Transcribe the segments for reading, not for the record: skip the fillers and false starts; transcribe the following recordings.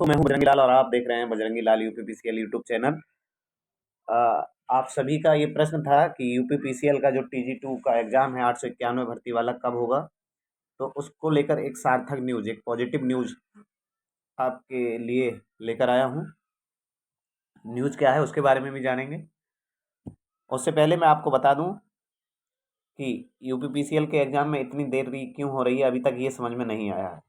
दोस्तों, मैं हूं बजरंगी लाल और आप देख रहे हैं बजरंगी लाल यूपीपीसीएल यूट्यूब चैनल। अ, आप सभी का ये प्रश्न था कि यूपीपीसीएल का जो TG2 का एग्जाम है 891 भर्ती वाला कब होगा। तो उसको लेकर एक सार्थक न्यूज, एक पॉजिटिव न्यूज आपके लिए लेकर आया हूं। न्यूज क्या है उसके बारे में भी जानेंगे। उससे पहले मैं आपको बता दूं कि यूपीपीसीएल के एग्जाम में इतनी देरी क्यों हो रही है, अभी तक ये समझ में नहीं आया है।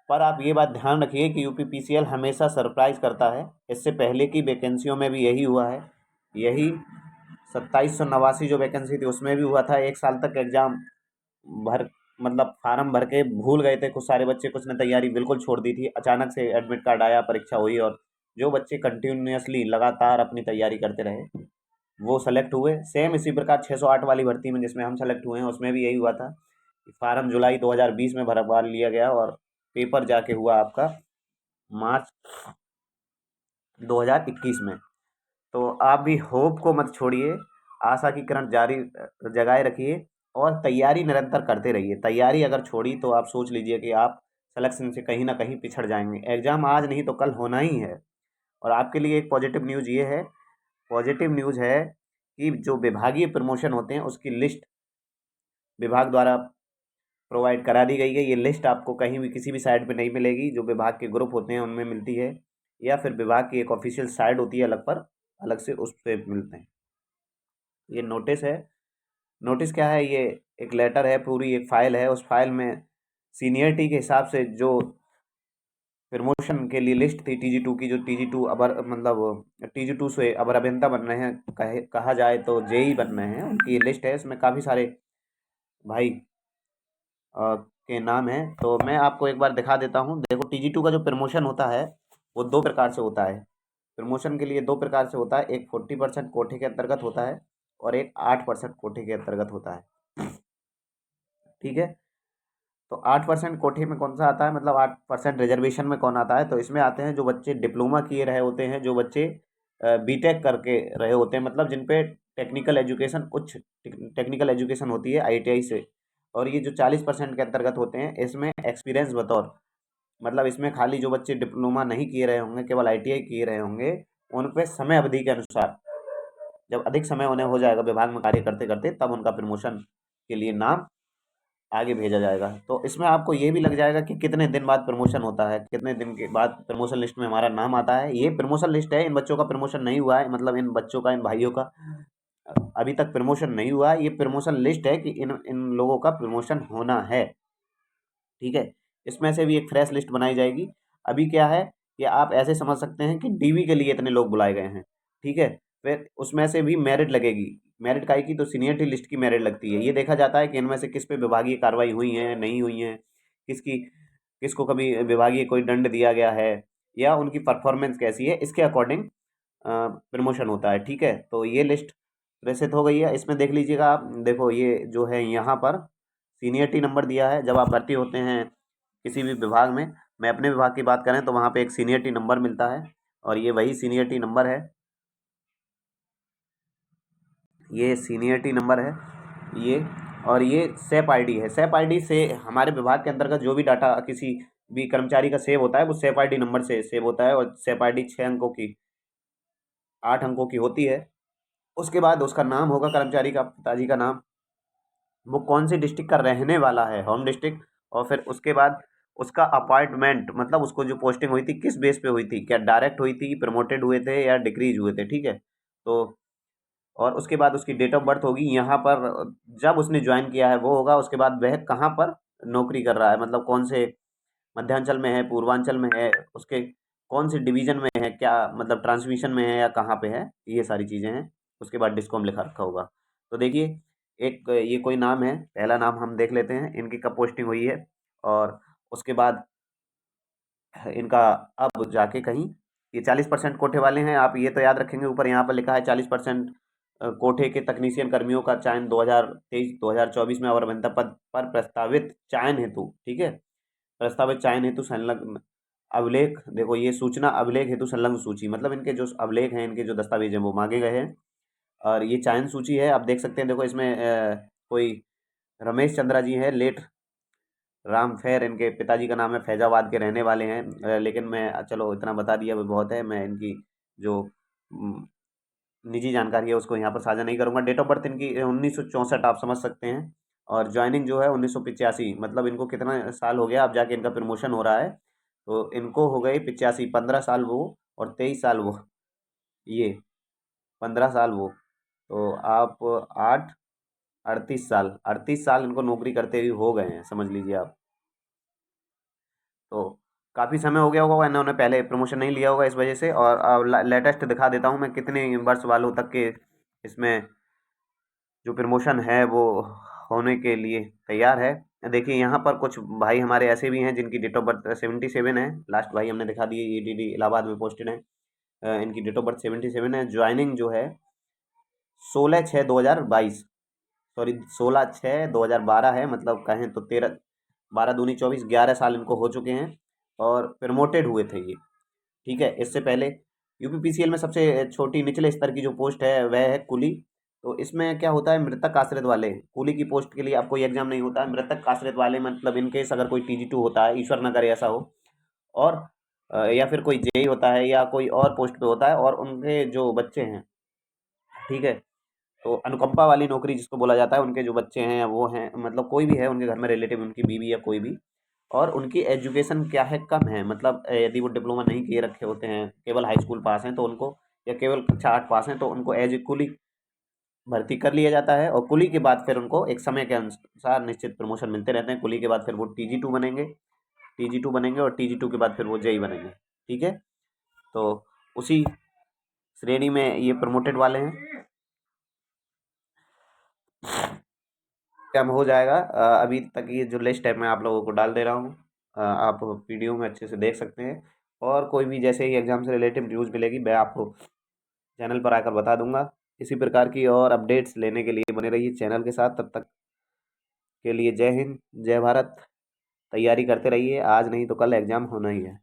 पर आप ये बात ध्यान रखिए कि यूपीपीसीएल हमेशा सरप्राइज करता है। इससे पहले की वैकेंसियों में भी यही हुआ है। यही 2789 जो वैकेंसी थी उसमें भी हुआ था। एक साल तक एग्जाम भर मतलब फार्म भर के भूल गए थे कुछ सारे बच्चे, कुछ ने तैयारी बिल्कुल छोड़ दी थी। अचानक से एडमिट कार्ड आया, परीक्षा हुई और जो बच्चे कंटिन्यूसली लगातार अपनी तैयारी करते रहे वो सेलेक्ट हुए। सेम इसी प्रकार 608 वाली भर्ती में जिसमें हम सेलेक्ट हुए हैं उसमें भी यही हुआ था। फार्म जुलाई 2020 में भरवा लिया गया और पेपर जाके हुआ आपका मार्च 2021 में। तो आप भी होप को मत छोड़िए, आशा की किरण जारी जगाए रखिए और तैयारी निरंतर करते रहिए। तैयारी अगर छोड़ी तो आप सोच लीजिए कि आप सिलेक्शन से कहीं ना कहीं पिछड़ जाएंगे। एग्ज़ाम आज नहीं तो कल होना ही है। और आपके लिए एक पॉजिटिव न्यूज़ ये है, पॉजिटिव न्यूज़ है कि जो विभागीय प्रमोशन होते हैं उसकी लिस्ट विभाग द्वारा प्रोवाइड करा दी गई है। ये लिस्ट आपको कहीं भी किसी भी साइट पे नहीं मिलेगी। जो विभाग के ग्रुप होते हैं उनमें मिलती है या फिर विभाग की एक ऑफिशियल साइट होती है अलग पर, अलग से उस पे मिलते हैं। ये नोटिस है। नोटिस क्या है, ये एक लेटर है, पूरी एक फाइल है। उस फाइल में सीनियरिटी के हिसाब से जो प्रमोशन के लिए लिस्ट थी TG2 की, जो TG2 अबर मतलब TG2 से अबर अभियंता बन रहे हैं, कहा जाए तो जेई बन रहे हैं, उनकी ये लिस्ट है। इसमें काफ़ी सारे भाई के नाम है। तो मैं आपको एक बार दिखा देता हूँ। देखो, TG2 का जो प्रमोशन होता है वो दो प्रकार से होता है। प्रमोशन के लिए दो प्रकार से होता है। एक 40% कोटे के अंतर्गत होता है और एक 8% कोटे के अंतर्गत होता है। ठीक है। तो 8% कोटे में कौन सा आता है, मतलब 8% रिजर्वेशन में कौन आता है, तो इसमें आते हैं जो बच्चे डिप्लोमा किए रहे होते हैं, जो बच्चे बीटेक करके रहे होते हैं, मतलब जिन पे टेक्निकल एजुकेशन, उच्च टेक्निकल एजुकेशन होती है ITI से। और ये जो 40% के अंतर्गत होते हैं इसमें एक्सपीरियंस बतौर, मतलब इसमें खाली जो बच्चे डिप्लोमा नहीं किए रहे होंगे, केवल ITI किए रहे होंगे, उन पे समय अवधि के अनुसार जब अधिक समय उन्हें हो जाएगा विभाग में कार्य करते करते, तब उनका प्रमोशन के लिए नाम आगे भेजा जाएगा। तो इसमें आपको ये भी लग जाएगा कि कितने दिन बाद प्रमोशन होता है, कितने दिन के बाद प्रमोशन लिस्ट में हमारा नाम आता है। ये प्रमोशन लिस्ट है, इन बच्चों का प्रमोशन नहीं हुआ है, मतलब इन बच्चों का, इन भाइयों का अभी तक प्रमोशन नहीं हुआ है। ये प्रमोशन लिस्ट है कि इन इन लोगों का प्रमोशन होना है। ठीक है। इसमें से भी एक फ्रेश लिस्ट बनाई जाएगी। अभी क्या है कि आप ऐसे समझ सकते हैं कि DV के लिए इतने लोग बुलाए गए हैं। ठीक है। फिर उसमें से भी मेरिट लगेगी। मेरिट काय की, तो सीनियरिटी लिस्ट की मेरिट लगती है। ये देखा जाता है कि इनमें से किस पे विभागीय कार्रवाई हुई है, नहीं हुई है, किसकी किसको कभी विभागीय कोई दंड दिया गया है या उनकी परफॉर्मेंस कैसी है, इसके अकॉर्डिंग प्रमोशन होता है। ठीक है। तो ये लिस्ट प्रेषित हो गई है। इसमें देख लीजिएगा आप, देखो ये जो है यहाँ पर सीनियरिटी नंबर दिया है। जब आप भर्ती होते हैं किसी भी विभाग में, मैं अपने विभाग की बात करें तो वहाँ पे एक सीनियरिटी नंबर मिलता है और ये वही सीनियरिटी नंबर है। ये सीनियरिटी नंबर है ये। और ये सेप ID है। सेप ID से हमारे विभाग के अंतर्गत जो भी डाटा किसी भी कर्मचारी का सेव होता है वो सेप ID नंबर से सेव होता है। और सेप ID 6 अंकों की, 8 अंकों की होती है। उसके बाद उसका नाम होगा, कर्मचारी का पिताजी का नाम, वो कौन सी डिस्ट्रिक्ट का रहने वाला है, होम डिस्ट्रिक्ट। और फिर उसके बाद उसका अपॉइंटमेंट, मतलब उसको जो पोस्टिंग हुई थी किस बेस पे हुई थी, क्या डायरेक्ट हुई थी, प्रमोटेड हुए थे या डिक्रीज हुए थे। ठीक है। तो और उसके बाद उसकी डेट ऑफ बर्थ होगी यहाँ पर, जब उसने ज्वाइन किया है वो होगा। उसके बाद वह कहाँ पर नौकरी कर रहा है, मतलब कौन से मध्यांचल में है, पूर्वांचल में है, उसके कौन से डिवीजन में है, क्या मतलब ट्रांसमिशन में है या कहाँ पे है, ये सारी चीज़ें हैं। उसके बाद डिस्कॉम लिखा रखा होगा। तो देखिए, एक ये कोई नाम है, पहला नाम हम देख लेते हैं, इनकी कब पोस्टिंग हुई है। और उसके बाद इनका अब जाके कहीं, ये 40% कोटे वाले हैं। आप ये तो याद रखेंगे, ऊपर यहाँ पर लिखा है 40% कोटे के तकनीशियन कर्मियों का चयन 2023-2024 में अवर अभियंता पद पर प्रस्तावित चयन हेतु। ठीक है। प्रस्तावित चयन हेतु संलग्न अभिलेख, देखो ये सूचना अभिलेख हेतु संलग्न सूची, मतलब इनके जो अभिलेख हैं, इनके जो दस्तावेज हैं वो मांगे गए हैं। और ये चयन सूची है, आप देख सकते हैं। देखो इसमें कोई रमेश चंद्रा जी हैं, लेट राम फैर इनके पिताजी का नाम है, फैजाबाद के रहने वाले हैं। लेकिन मैं चलो इतना बता दिया भी बहुत है, मैं इनकी जो निजी जानकारी है उसको यहाँ पर साझा नहीं करूँगा। डेट ऑफ बर्थ इनकी 1964 आप समझ सकते हैं। और ज्वाइनिंग जो है 1985, मतलब इनको कितना साल हो गया अब जाके इनका प्रमोशन हो रहा है। तो इनको हो गए 85, 15 साल वो और 23 साल वो, ये 15 साल वो, तो आप 38 साल, 38 साल इनको नौकरी करते हुए हो गए हैं, समझ लीजिए आप। तो काफ़ी समय हो गया होगा इन्होंने पहले प्रमोशन नहीं लिया होगा इस वजह से। और अब लेटेस्ट दिखा देता हूँ मैं कितने वर्ष वालों तक के इसमें जो प्रमोशन है वो होने के लिए तैयार है। देखिए यहाँ पर कुछ भाई हमारे ऐसे भी हैं जिनकी डेट ऑफ बर्थ 77 है। लास्ट भाई हमने दिखा दिए, EDD इलाहाबाद में पोस्टेड है। इनकी डेट ऑफ बर्थ 77 है। ज्वाइनिंग जो है 16/6/2022, सॉरी 16/6/2012 है, मतलब कहें तो 13, 12 दूनी 24, 11 साल इनको हो चुके हैं और प्रमोटेड हुए थे ये। ठीक है, इससे पहले UPPCL में सबसे छोटी निचले स्तर की जो पोस्ट है वह है कुली। तो इसमें क्या होता है, मृतक आश्रित वाले कुली की पोस्ट के लिए आप कोई एग्जाम नहीं होता है। मृतक आश्रित वाले मतलब इन केस अगर कोई TG2 होता है, ईश्वर न करे ऐसा हो, और या फिर कोई JEE होता है या कोई और पोस्ट पे होता है और उनके जो बच्चे हैं, ठीक है, तो अनुकंपा वाली नौकरी जिसको बोला जाता है, उनके जो बच्चे हैं वो हैं, मतलब कोई भी है उनके घर में रिलेटिव, उनकी बीवी या कोई भी, और उनकी एजुकेशन क्या है, कम है, मतलब यदि वो डिप्लोमा नहीं किए रखे होते हैं, केवल हाई स्कूल पास हैं तो उनको, या केवल कक्षा 8 पास हैं तो उनको एज ए कुली भर्ती कर लिया जाता है। और कुली के बाद फिर उनको एक समय के अनुसार निश्चित प्रमोशन मिलते रहते हैं। कुली के बाद फिर वो TG2 बनेंगे, TG2 बनेंगे और TG2 के बाद फिर वो JEE बनेंगे। ठीक है, तो उसी श्रेणी में ये प्रमोटेड वाले हैं। क्या हो जाएगा, अभी तक ये जो लिस्ट है मैं आप लोगों को डाल दे रहा हूँ, आप वीडियो में अच्छे से देख सकते हैं। और कोई भी जैसे ही एग्ज़ाम से रिलेटेड न्यूज़ मिलेगी मैं आपको चैनल पर आकर बता दूंगा। इसी प्रकार की और अपडेट्स लेने के लिए बने रहिए चैनल के साथ। तब तक के लिए जय हिंद, जय भारत। तैयारी करते रहिए, आज नहीं तो कल एग्ज़ाम होना ही है।